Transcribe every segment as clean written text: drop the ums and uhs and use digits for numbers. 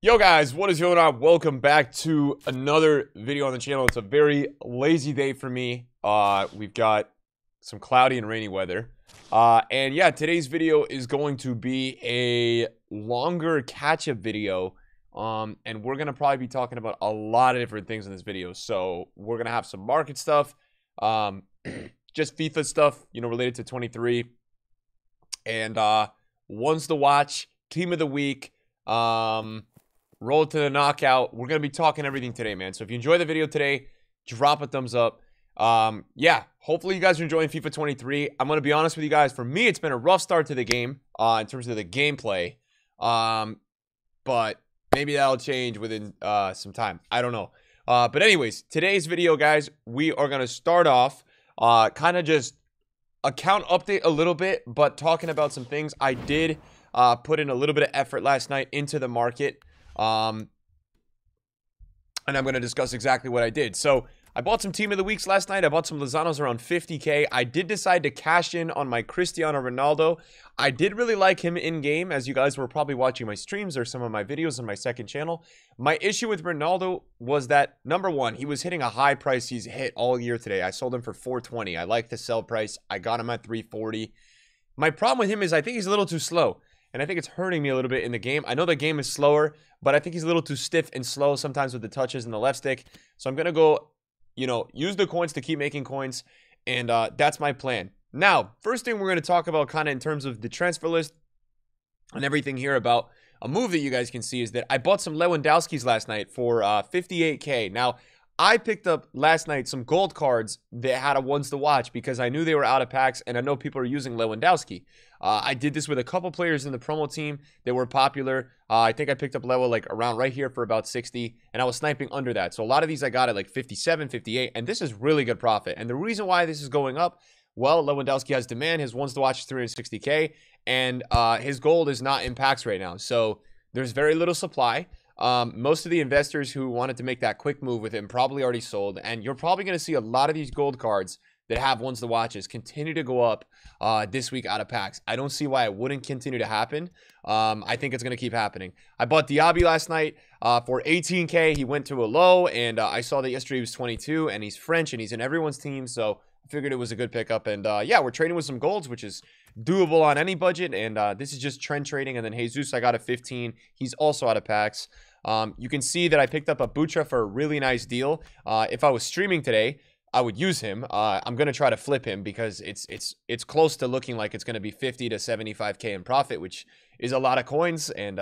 Yo guys, what is going on? Welcome back to another video on the channel. It's a very lazy day for me. We've got some cloudy and rainy weather. And yeah, today's video is going to be a longer catch-up video. And we're gonna probably be talking about a lot of different things in this video. So we're gonna have some market stuff, just FIFA stuff, related to 23, and ones to watch, team of the week, roll to the knockout. We're going to be talking everything today, man. So if you enjoy the video today, drop a thumbs up. Yeah, hopefully you guys are enjoying FIFA 23. I'm going to be honest with you guys. For me, it's been a rough start to the game in terms of the gameplay. But maybe that'll change within some time. I don't know. But anyways, today's video, guys, we are going to start off kind of just account update a little bit, but talking about some things. I did put in a little bit of effort last night into the market. And I'm going to discuss exactly what I did. So I bought some team of the weeks last night. I bought some Lozanos around 50K. I did decide to cash in on my Cristiano Ronaldo. I did really like him in game, as you guys were probably watching my streams or some of my videos on my second channel. My issue with Ronaldo was that, number one, he was hitting a high price he's hit all year today. I sold him for 420. I like the sell price. I got him at 340. My problem with him is I think he's a little too slow. And I think it's hurting me a little bit in the game. I know the game is slower, but I think he's a little too stiff and slow sometimes with the touches and the left stick. So I'm going to go, use the coins to keep making coins. And that's my plan. Now, first thing we're going to talk about kind of in terms of the transfer list and everything here about a move that you guys can see is that I bought some Lewandowskis last night for 58K. Now, I picked up last night some gold cards that had a ones to watch because I knew they were out of packs and I know people are using Lewandowski. I did this with a couple players in the promo team that were popular. I think I picked up Lewa like around right here for about 60 and I was sniping under that. So a lot of these I got at like 57, 58, and this is really good profit. And the reason why this is going up, well, Lewandowski has demand. His ones to watch is 360K and his gold is not in packs right now. So there's very little supply. Most of the investors who wanted to make that quick move with him probably already sold, and you're probably going to see a lot of these gold cards that have ones to watches continue to go up this week out of packs. I don't see why it wouldn't continue to happen. I think it's going to keep happening. I bought Diaby last night for 18K. He went to a low, and I saw that yesterday he was 22, and he's French, and he's in everyone's team, so I figured it was a good pickup. And yeah, we're trading with some golds, which is doable on any budget, and this is just trend trading. And then Jesus, I got a 15. He's also out of packs. You can see that I picked up a Butra for a really nice deal. If I was streaming today, I would use him. I'm going to try to flip him because it's close to looking like it's going to be 50 to 75K in profit, which is a lot of coins. And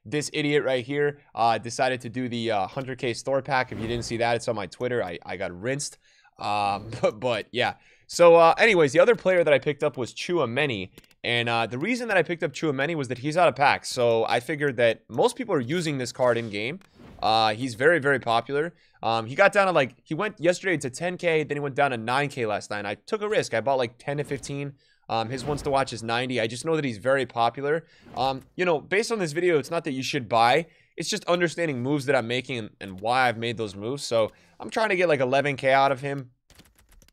this idiot right here decided to do the 100K store pack. If you didn't see that, it's on my Twitter. I got rinsed. But yeah. So anyways, the other player that I picked up was Chouameni. And the reason that I picked up Chouameni was that he's out of packs. So I figured that most people are using this card in game. He's very, very popular. He got down to he went yesterday to 10K, then he went down to 9K last night. I took a risk. I bought like 10 to 15. His ones to watch is 90. I just know that he's very popular. Based on this video, it's not that you should buy. It's just understanding moves that I'm making and why I've made those moves. So I'm trying to get like 11K out of him.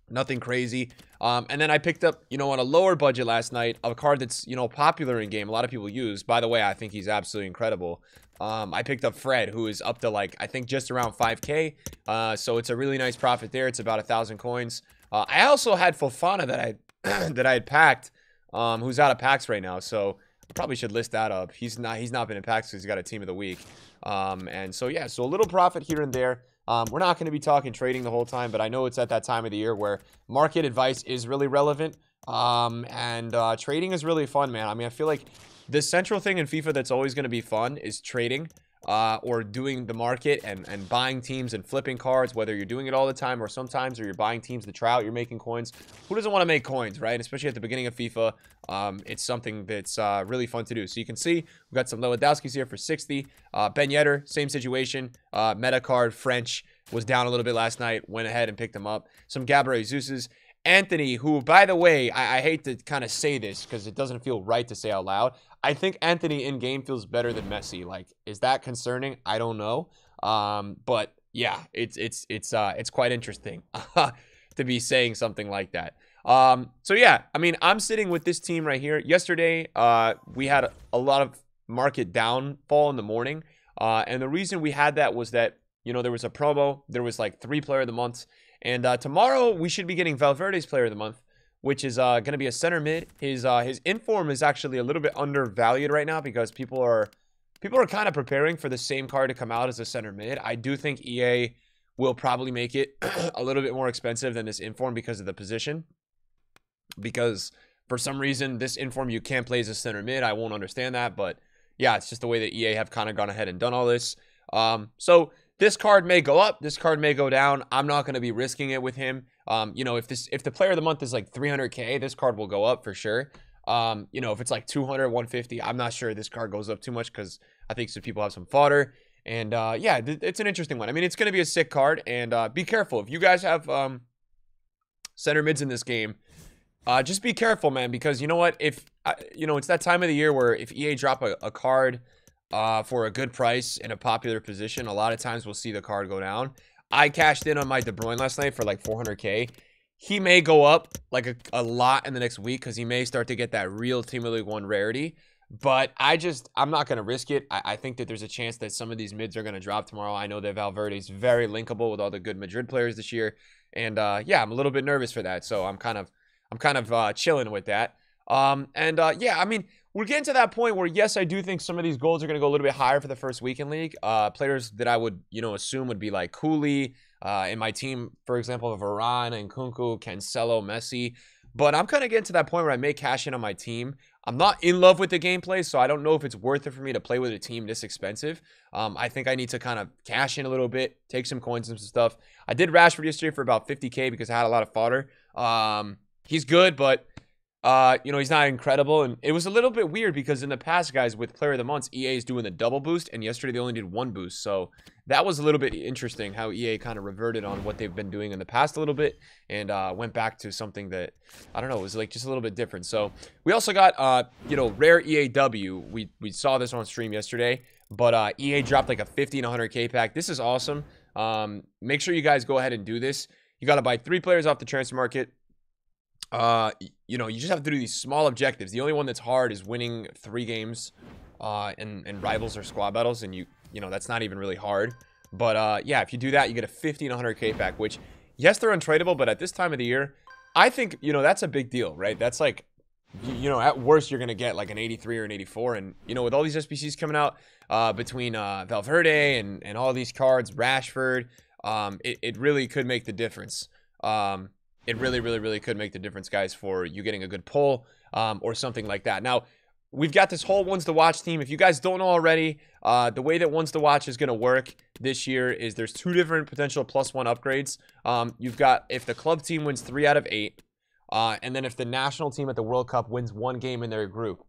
Nothing crazy. And then I picked up, on a lower budget last night, a card that's, popular in game. A lot of people use. By the way, I think he's absolutely incredible. I picked up Fred, who is up to I think just around 5K. So it's a really nice profit there. It's about 1,000 coins. I also had Fofana that I had packed, who's out of packs right now. So I probably should list that up. He's not been in packs because he's got a team of the week. And so yeah, so a little profit here and there. We're not going to be talking trading the whole time, but I know it's at that time of the year where market advice is really relevant. And trading is really fun, man. I mean, I feel like the central thing in FIFA that's always going to be fun is trading, or doing the market and buying teams and flipping cards, whether you're doing it all the time or sometimes, or you're buying teams to try out, you're making coins. Who doesn't want to make coins, right? Especially at the beginning of FIFA. It's something that's really fun to do. So you can see we've got some Lewandowski's here for 60. Ben Yedder, same situation. Meta card, French, was down a little bit last night. Went ahead and picked him up. Some Gabriel Jesus's. Anthony, who, by the way, I hate to kind of say this because it doesn't feel right to say out loud. I think Anthony in game feels better than Messi. Is that concerning? I don't know. But yeah, it's quite interesting to be saying something like that. So yeah, I mean, I'm sitting with this team right here. Yesterday, we had a lot of market downfall in the morning. And the reason we had that was that, you know, there was a promo. There was like 3 player of the months. And tomorrow we should be getting Valverde's player of the month, which is going to be a center mid. His inform is actually a little bit undervalued right now because people are kind of preparing for the same card to come out as a center mid. I do think EA will probably make it a little bit more expensive than this inform because of the position. Because for some reason, this inform you can't play as a center mid. I won't understand that, but yeah, it's just the way that EA have kind of gone ahead and done all this. So this card may go up, this card may go down. I'm not going to be risking it with him. You know, if the player of the month is like 300k, this card will go up for sure. You know, if it's like 200, 150, I'm not sure this card goes up too much because I think some people have some fodder. And yeah, it's an interesting one. I mean, it's going to be a sick card. And be careful. If you guys have center mids in this game, just be careful, man. Because you know what? If, you know, it's that time of the year where if EA drop a card for a good price in a popular position, a lot of times we'll see the card go down. I cashed in on my De Bruyne last night for like 400k. He may go up like a lot in the next week because he may start to get that real Team of League 1 rarity. But I'm not going to risk it. I think that there's a chance that some of these mids are going to drop tomorrow. I know that Valverde is very linkable with all the good Madrid players this year. And yeah, I'm a little bit nervous for that. So I'm kind of chilling with that. Yeah, I mean, we're getting to that point where, yes, I do think some of these goals are going to go a little bit higher for the first week in league. Players that I would, you know, assume would be like Cooley in my team, for example, Varane and Nkunku, Cancelo, Messi. But I'm kind of getting to that point where I may cash in on my team. I'm not in love with the gameplay, so I don't know if it's worth it for me to play with a team this expensive. I think I need to kind of cash in a little bit, take some coins and some stuff. I did Rashford yesterday for about 50k because I had a lot of fodder. He's good, but you know, he's not incredible. And it was a little bit weird because in the past, guys, with player of the months, EA is doing the double boost, and yesterday they only did 1 boost. So that was a little bit interesting how EA kind of reverted on what they've been doing in the past a little bit and went back to something that, I don't know, was like just a little bit different. So we also got, you know, rare EAW. We saw this on stream yesterday, but EA dropped like a 50 and 100k pack. This is awesome. Make sure you guys go ahead and do this. You got to buy 3 players off the transfer market. You know, you just have to do these small objectives. The only one that's hard is winning 3 games in rivals or squad battles, and you know, that's not even really hard. But yeah, if you do that, you get a 50 and 100k pack, which, yes, they're untradeable, but at this time of the year, I think, you know, that's a big deal, right? That's like, you know, at worst, you're going to get like an 83 or an 84. And, you know, with all these SBCs coming out between Valverde and all these cards, Rashford, it really could make the difference. It really could make the difference, guys, for you getting a good pull or something like that. Now, we've got this whole ones to watch team. If you guys don't know already, the way that ones to watch is going to work this year is there's 2 different potential +1 upgrades. You've got if the club team wins 3 out of 8, and then if the national team at the World Cup wins 1 game in their group.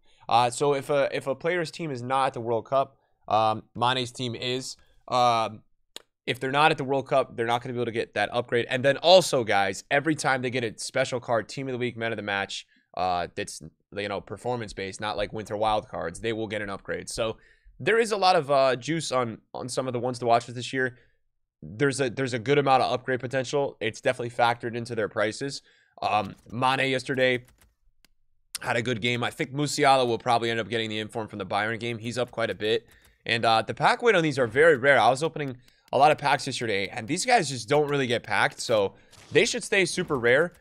So if a player's team is not at the World Cup, Mane's team is. If they're not at the World Cup, they're not going to be able to get that upgrade. And then also, guys, every time they get a special card, Team of the Week, Man of the Match, that's, you know, performance-based, not like Winter Wild cards, they will get an upgrade. So there is a lot of juice on some of the ones to watch this year. There's a good amount of upgrade potential. It's definitely factored into their prices. Mane yesterday had a good game. I think Musiala will probably end up getting the inform from the Bayern game. He's up quite a bit. And the pack weight on these are very rare. I was opening a lot of packs yesterday, and these guys just don't really get packed, so they should stay super rare,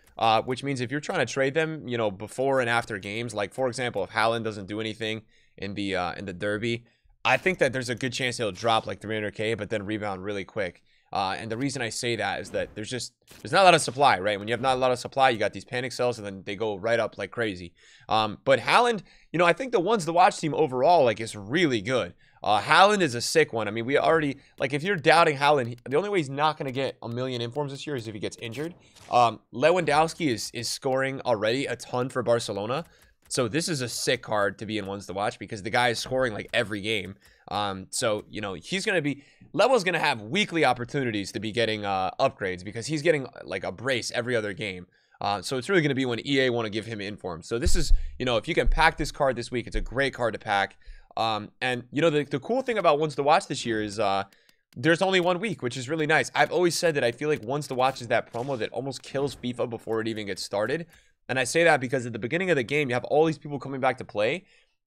which means if you're trying to trade them, you know, before and after games, like for example, if Haaland doesn't do anything in the derby, I think that there's a good chance he'll drop like 300k, but then rebound really quick. And the reason I say that is that there's not a lot of supply, right? When you have not a lot of supply, you got these panic sells, and then they go right up like crazy. But Haaland, you know, I think the ones to watch team overall, like, is really good. Haaland is a sick one. I mean, we already, like, if you're doubting Haaland, the only way he's not going to get a million informs this year is if he gets injured. Lewandowski is scoring already a ton for Barcelona. So this is a sick card to be in ones to watch because the guy is scoring like every game. So, you know, he's going to be, Level's going to have weekly opportunities to be getting upgrades because he's getting like a brace every other game. So it's really going to be when EA want to give him informs. So this is, you know, if you can pack this card this week, it's a great card to pack. And, you know, the cool thing about ones to watch this year is there's only 1 week, which is really nice. I've always said that I feel like ones to watch is that promo that almost kills FIFA before it even gets started. And I say that because at the beginning of the game, you have all these people coming back to play.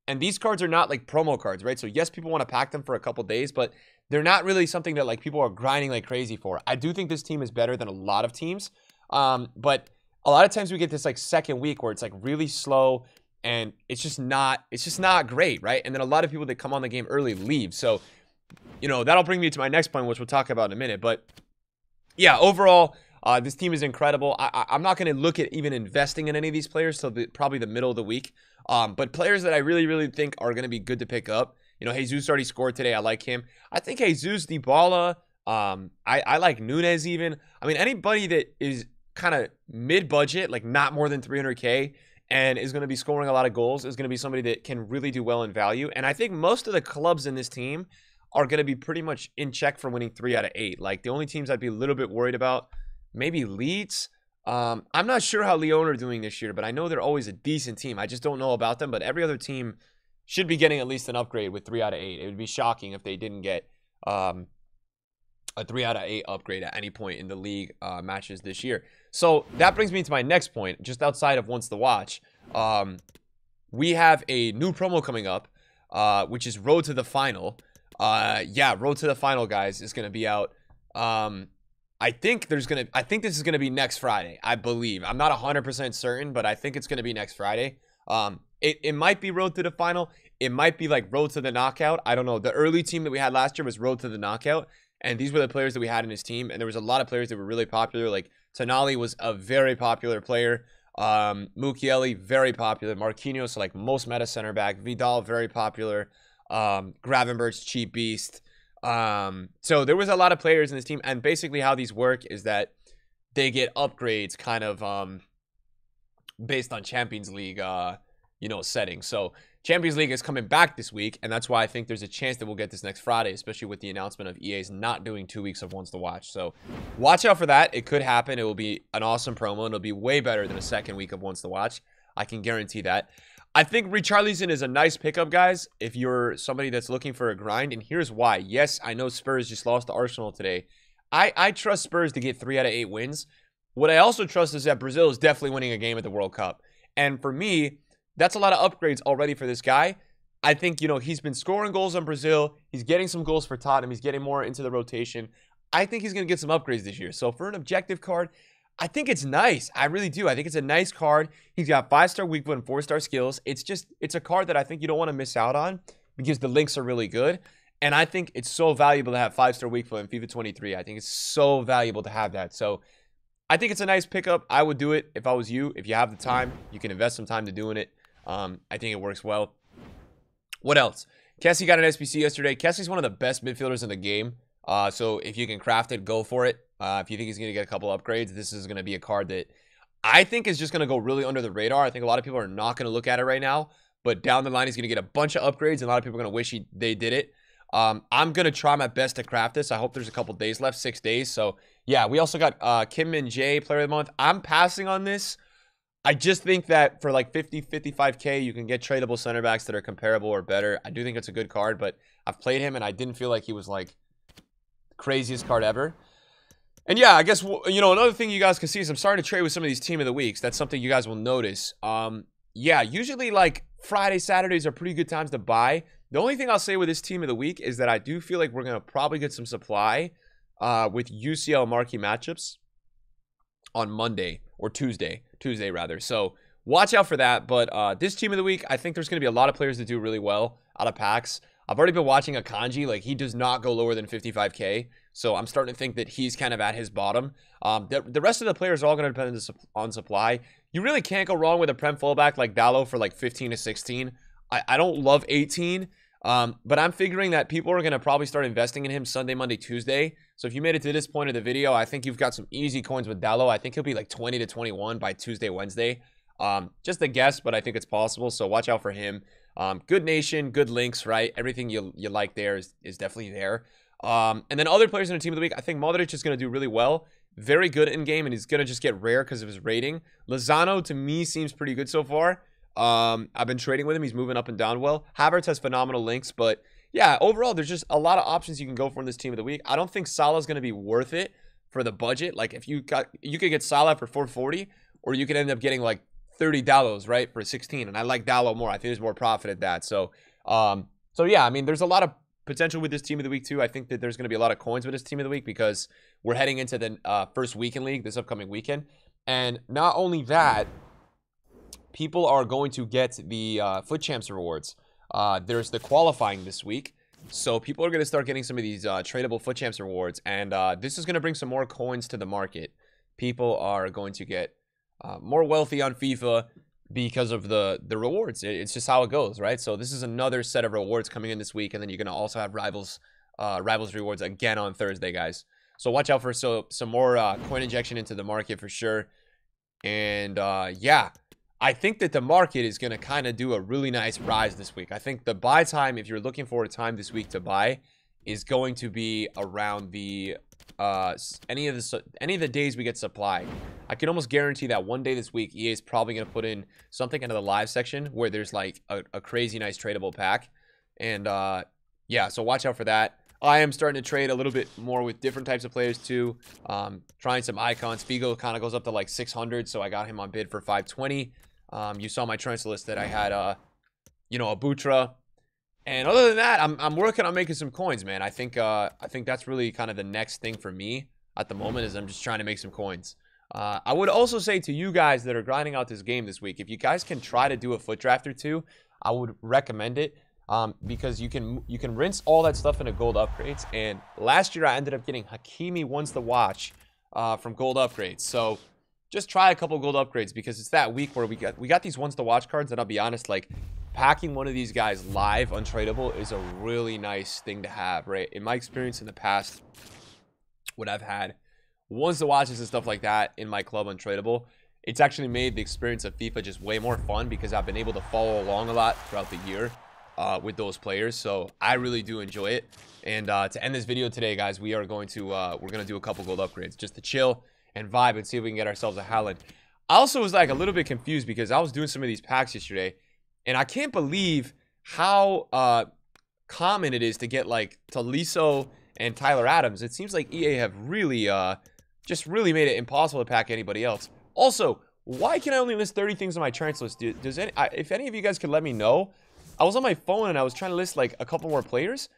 And these cards are not like promo cards, right? So yes, people want to pack them for a couple days, but they're not really something that like people are grinding like crazy for. I do think this team is better than a lot of teams. But a lot of times we get this like second week where it's like really slow and it's just not great, right? And then a lot of people that come on the game early leave. So, you know, that'll bring me to my next point, which we'll talk about in a minute. But yeah, overall, this team is incredible. I'm not going to look at even investing in any of these players till probably the middle of the week. But players that I really, really think are going to be good to pick up. You know, Jesus already scored today. I like him. I think Jesus, Dybala, I like Nunez even. I mean, anybody that is kind of mid-budget, like not more than 300K, and is going to be scoring a lot of goals is going to be somebody that can really do well in value. And I think most of the clubs in this team are going to be pretty much in check for winning 3 out of 8. Like, the only teams I'd be a little bit worried about, maybe Leeds. I'm not sure how Lyon are doing this year, but I know they're always a decent team. I just don't know about them, but every other team should be getting at least an upgrade with 3 out of 8. It would be shocking if they didn't get a 3 out of 8 upgrade at any point in the league matches this year. So that brings me to my next point, just outside of Once the Watch. We have a new promo coming up, which is Road to the Final. Yeah, Road to the Final, guys, is going to be out. I think this is going to be next Friday, I believe. I'm not 100% certain, but I think it's going to be next Friday. It might be Road to the Final. It might be like Road to the Knockout. I don't know. The early team that we had last year was Road to the Knockout. And these were the players that we had in his team. And there was a lot of players that were really popular. Like Tonali was a very popular player. Mukiele, very popular. Marquinhos, like most meta center back. Vidal, very popular. Gravenberch, cheap beast. So there was a lot of players in this team. And basically how these work is that they get upgrades kind of based on Champions League settings. So Champions League is coming back this week, and that's why I think there's a chance that we'll get this next Friday, especially with the announcement of EA's not doing 2 weeks of Once to Watch. So watch out for that. It could happen. It will be an awesome promo, and it'll be way better than a second week of Once to Watch. I can guarantee that. I think Richarlison is a nice pickup, guys, if you're somebody that's looking for a grind, and here's why. Yes, I know Spurs just lost to Arsenal today. I trust Spurs to get 3 out of 8 wins. What I also trust is that Brazil is definitely winning a game at the World Cup. And for me, that's a lot of upgrades already for this guy. I think, he's been scoring goals on Brazil. He's getting some goals for Tottenham. He's getting more into the rotation. I think he's going to get some upgrades this year. So for an objective card, I think it's nice. I really do. I think it's a nice card. He's got 5-star weak foot and 4-star skills. It's a card that I think you don't want to miss out on because the links are really good. And I think it's so valuable to have 5-star weak foot in FIFA 23. I think it's so valuable to have that. So I think it's a nice pickup. I would do it if I was you. If you have the time, you can invest some time to doing it. I think it works well. What else? Kessie got an SBC yesterday. Kessie's one of the best midfielders in the game. So if you can craft it, go for it. If you think he's going to get a couple upgrades, this is going to be a card that I think is just going to go really under the radar. I think a lot of people are not going to look at it right now. But down the line, he's going to get a bunch of upgrades. And a lot of people are going to wish they did it. I'm going to try my best to craft this. I hope there's a couple days left, 6 days. So, yeah, we also got Kim Min Jae, Player of the Month. I'm passing on this. I just think that for like 50, 55K, you can get tradable center backs that are comparable or better. I do think it's a good card, but I've played him and I didn't feel like he was like the craziest card ever. And yeah, I guess, another thing you guys can see is I'm starting to trade with some of these Team of the Weeks. That's something you guys will notice. Yeah, usually like Friday, Saturdays are pretty good times to buy. The only thing I'll say with this Team of the Week is that I do feel like we're going to probably get some supply with UCL marquee matchups on Monday or Tuesday rather. So watch out for that. But this Team of the Week, I think there's going to be a lot of players that do really well out of packs. I've already been watching Akanji. Like, he does not go lower than 55K. So I'm starting to think that he's kind of at his bottom. The rest of the players are all going to depend on supply. You really can't go wrong with a Prem fullback like Dallo for like 15 to 16. I don't love 18. But I'm figuring that people are going to probably start investing in him Sunday, Monday, Tuesday. So if you made it to this point of the video, I think you've got some easy coins with Dallo. I think he'll be like 20 to 21 by Tuesday, Wednesday. Just a guess, but I think it's possible. So watch out for him. Good nation, good links, right? Everything you like there is definitely there. And then other players in the Team of the Week, I think Modric is going to do really well. Very good in game, and he's going to just get rare because of his rating. Lozano, to me, seems pretty good so far. I've been trading with him. He's moving up and down well. Havertz has phenomenal links, but yeah, overall, there's just a lot of options you can go for in this Team of the Week. I don't think Salah's going to be worth it for the budget. Like, if you could get Salah for 440, or you could end up getting like 30 Dalos, right, for 16, and I like Dalo more. I think there's more profit at that. So yeah, I mean, there's a lot of potential with this team of the week too. I think that there's going to be a lot of coins with this team of the week because we're heading into the first weekend league this upcoming weekend. And not only that, people are going to get the Foot Champs rewards. There's the qualifying this week. So people are going to start getting some of these tradable Foot Champs rewards. And this is going to bring some more coins to the market. People are going to get more wealthy on FIFA because of the rewards. It's just how it goes, right? So this is another set of rewards coming in this week. And then you're going to also have Rivals rewards again on Thursday, guys. So watch out for some more coin injection into the market for sure. And yeah, I think that the market is going to kind of do a really nice rise this week. I think the buy time, if you're looking for a time this week to buy, is going to be around the any of the days we get supply. I can almost guarantee that one day this week, EA is probably going to put in something into the live section where there's like a crazy nice tradable pack. And yeah, so watch out for that. I am starting to trade a little bit more with different types of players too. Trying some icons. Figo kind of goes up to like 600, so I got him on bid for 520. You saw my transfer list that I had, you know, a Butra. And other than that, I'm working on making some coins, man. I think that's really kind of the next thing for me at the moment is I'm just trying to make some coins. I would also say to you guys that are grinding out this game this week, if you guys can try to do a foot draft or two, I would recommend it. Because you can rinse all that stuff into gold upgrades. And last year I ended up getting Hakimi Once the Watch from gold upgrades. So just try a couple gold upgrades because it's that week where we got these Once the Watch cards. And I'll be honest, like packing one of these guys live untradeable is a really nice thing to have, right? In my experience in the past, what I've had Once the Watches and stuff like that in my club untradeable, it's actually made the experience of FIFA just way more fun because I've been able to follow along a lot throughout the year. With those players, so I really do enjoy it. And to end this video today, guys, we're going to do a couple gold upgrades just to chill and vibe and see if we can get ourselves a Haaland. I also was like a little bit confused because I was doing some of these packs yesterday, and I can't believe how common it is to get like Tolisso and Tyler Adams. It seems like EA have really just really made it impossible to pack anybody else. Also, why can I only list 30 things on my transfer list? If any of you guys could let me know. I was on my phone and I was trying to list like a couple more players,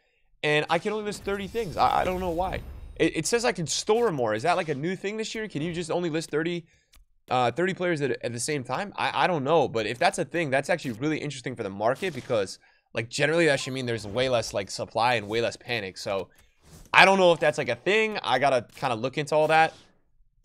and I can only list 30 things. I don't know why. It says I can store more. Is that like a new thing this year? Can you just only list 30 players at the same time? I don't know, but if that's a thing, that's actually really interesting for the market because like generally that should mean there's way less like supply and way less panic. So I don't know if that's like a thing. I gotta kind of look into all that.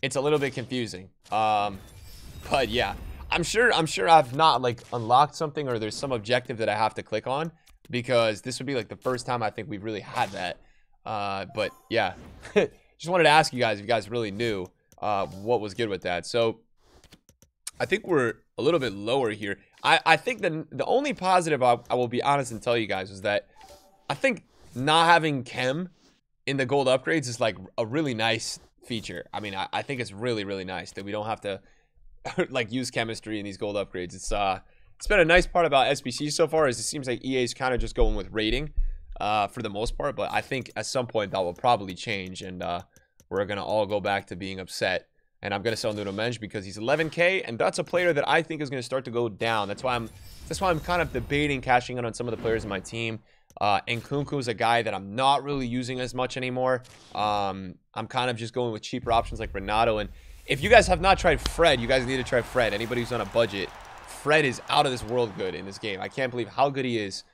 It's a little bit confusing. But yeah. I'm sure I've not like unlocked something or there's some objective that I have to click on because this would be like the first time I think we've really had that. But yeah, just wanted to ask you guys if you guys really knew what was good with that. So I think we're a little bit lower here. I think the only positive I will be honest and tell you guys is that I think not having chem in the gold upgrades is like a really nice feature. I mean, I think it's really, really nice that we don't have to like use chemistry in these gold upgrades. It's been a nice part about SBC so far is it seems like EA is kind of just going with rating for the most part, but I think at some point that will probably change and we're gonna all go back to being upset. And I'm gonna sell Nuno Mensch because he's 11K, and that's a player that I think is gonna start to go down. That's why I'm kind of debating cashing in on some of the players in my team. And Nkunku is a guy that I'm not really using as much anymore. I'm kind of just going with cheaper options like Renato. And if you guys have not tried Fred, you guys need to try Fred. Anybody who's on a budget, Fred is out of this world good in this game. I can't believe how good he is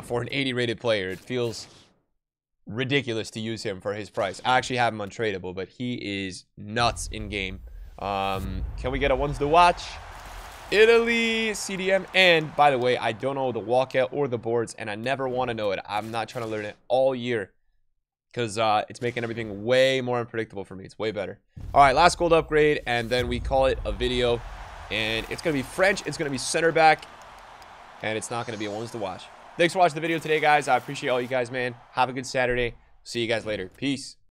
for an 80 rated player. It feels ridiculous to use him for his price. I actually have him untradeable, but he is nuts in game. Can we get a ones to watch? Italy, CDM, and by the way, I don't know the walkout or the boards, and I never want to know it. I'm not trying to learn it all year. Because it's making everything way more unpredictable for me. It's way better. All right, last gold upgrade, and then we call it a video. And it's going to be French. It's going to be center back. And it's not going to be a ones to watch. Thanks for watching the video today, guys. I appreciate all you guys, man. Have a good Saturday. See you guys later. Peace.